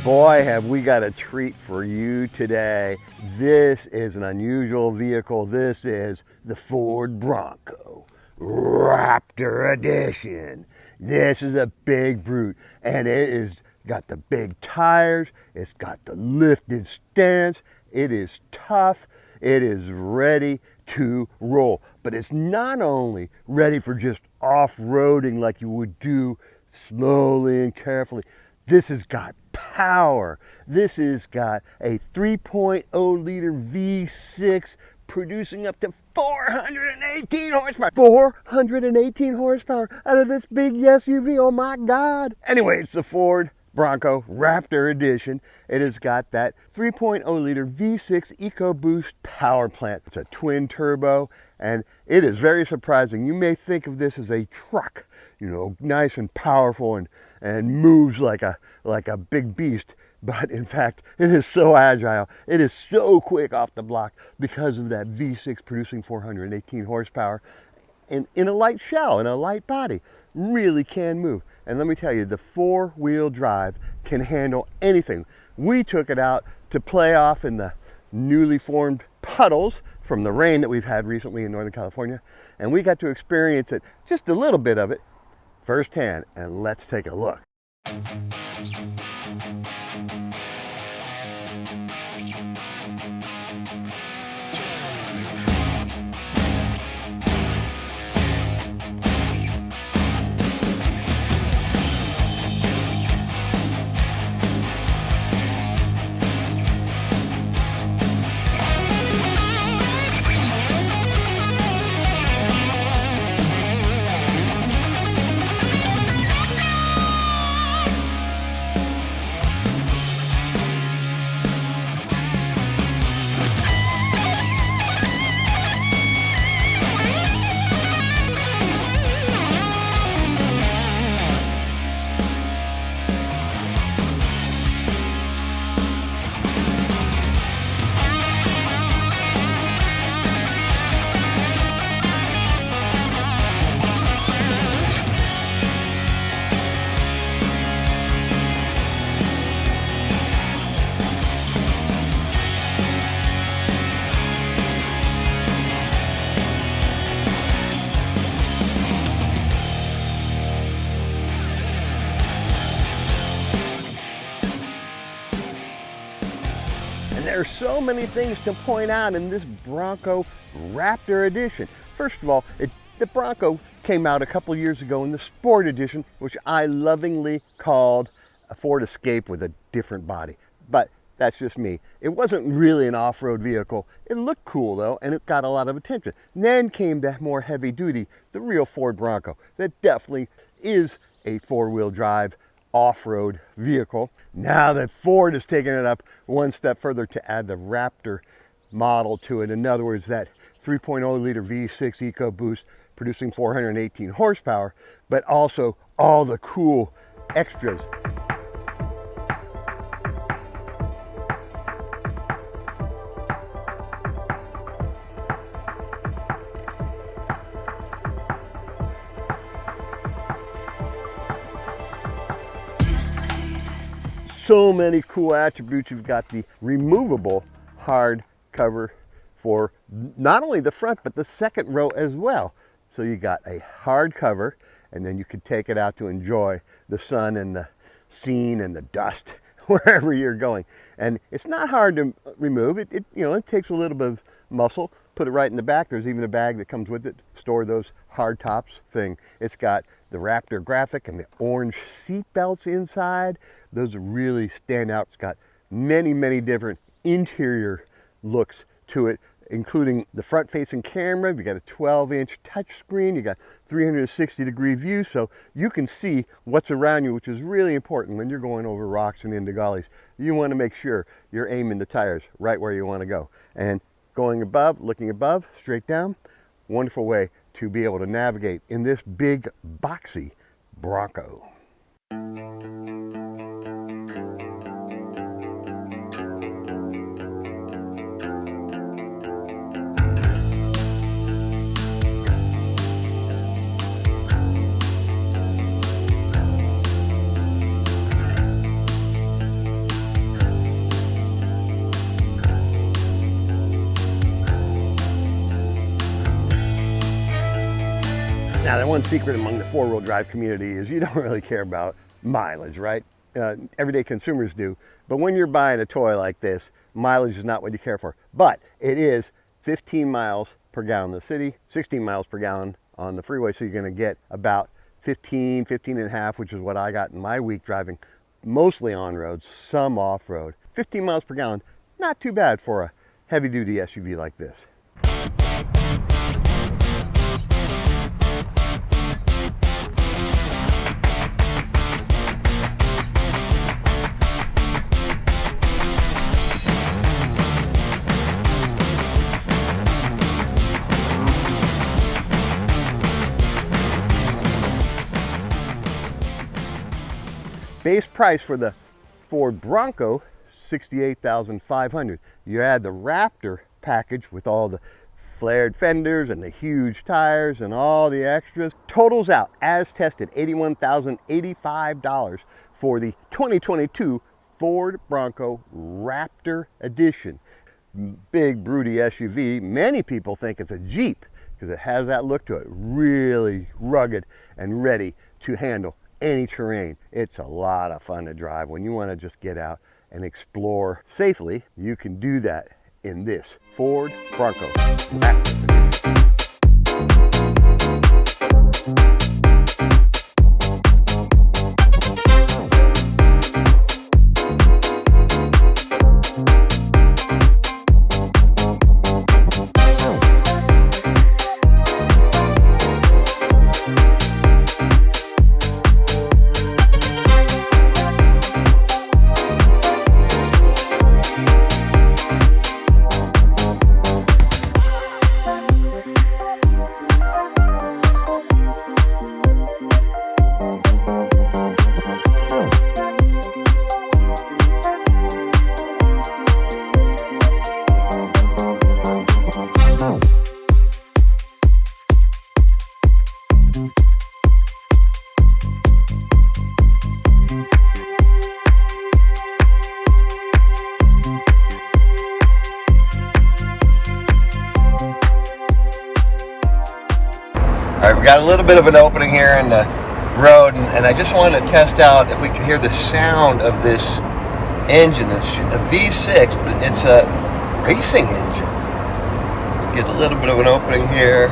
Boy, have we got a treat for you today. This is an unusual vehicle. This is the Ford Bronco Raptor Edition. This is a big brute, and it is got the big tires. It's got the lifted stance. It is tough. It is ready to roll. But it's not only ready for just off-roading like you would do slowly and carefully. This has got power. This has got a 3.0 liter V6 producing up to 418 horsepower. 418 horsepower out of this big SUV. Oh my God. Anyway, it's the Ford Bronco Raptor Edition. It has got that 3.0 liter V6 EcoBoost power plant. It's a twin turbo, and it is very surprising. You may think of this as a truck, you know, nice and powerful and moves like a big beast. But in fact, it is so agile. It is so quick off the block because of that V6 producing 418 horsepower in a light shell, in a light body. Really can move. And let me tell you, the four-wheel drive can handle anything. We took it out to play off in the newly formed puddles from the rain that we've had recently in Northern California. And we got to experience it, just a little bit of it, firsthand. And let's take a look. And there are so many things to point out in this Bronco Raptor Edition. First of all, the Bronco came out a couple years ago in the Sport Edition, which I lovingly called a Ford Escape with a different body. But that's just me. It wasn't really an off-road vehicle. It looked cool though, and it got a lot of attention. Then came the more heavy duty, the real Ford Bronco. That definitely is a four-wheel drive off-road vehicle. Now that Ford has taken it up one step further to add the Raptor model to it. In other words, that 3.0 liter V6 EcoBoost producing 418 horsepower, but also all the cool extras. So many cool attributes. You've got the removable hard cover for not only the front, but the second row as well. So you got a hard cover, and then you can take it out to enjoy the sun and the scene and the dust wherever you're going. And it's not hard to remove. It takes a little bit of muscle. Put it right in the back. There's even a bag that comes with it. Store those hard tops thing. It's got the Raptor graphic and the orange seat belts inside. Those really stand out. It's got many, many different interior looks to it. including the front-facing camera. You got a 12-inch touchscreen. You got 360-degree view, so you can see what's around you, which is really important when you're going over rocks and into gullies. You want to make sure you're aiming the tires right where you want to go. And going above, looking above, straight down, wonderful way to be able to navigate in this big, boxy Bronco. Now, the one secret among the four-wheel drive community is you don't really care about mileage, right? Everyday consumers do. But when you're buying a toy like this, mileage is not what you care for. But it is 15 miles per gallon in the city, 16 miles per gallon on the freeway. So you're going to get about 15 and a half, which is what I got in my week driving mostly on roads, some off-road. 15 miles per gallon, not too bad for a heavy-duty SUV like this. Base price for the Ford Bronco, $68,500. You add the Raptor package with all the flared fenders and the huge tires and all the extras, totals out as tested $81,085 for the 2022 Ford Bronco Raptor Edition. Big broody SUV. Many people think it's a Jeep because it has that look to it, really rugged and ready to handle any terrain. It's a lot of fun to drive. When you want to just get out and explore safely, you can do that in this Ford Bronco Raptor. All right, we got a little bit of an opening here in the road, and I just wanted to test out if we can hear the sound of this engine. It's a V6, but it's a racing engine. We'll get a little bit of an opening here.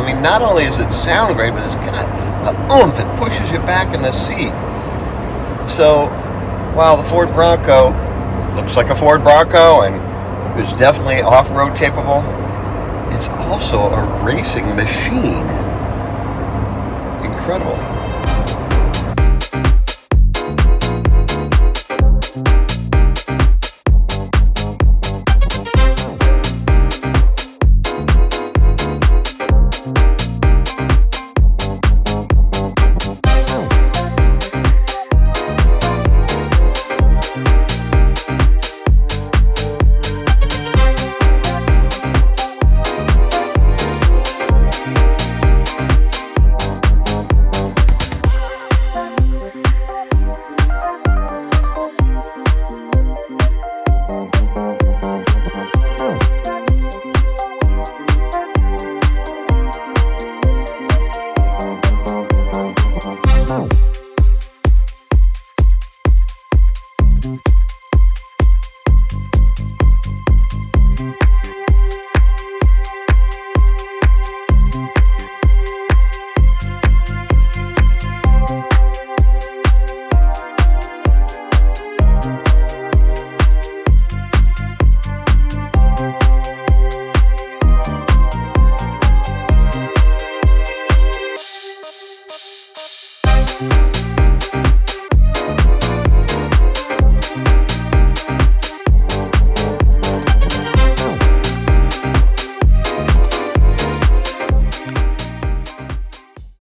I mean, not only does it sound great, but it's got a oomph. It pushes you back in the seat. So, while the Ford Bronco looks like a Ford Bronco and is definitely off-road capable, it's also a racing machine. Incredible.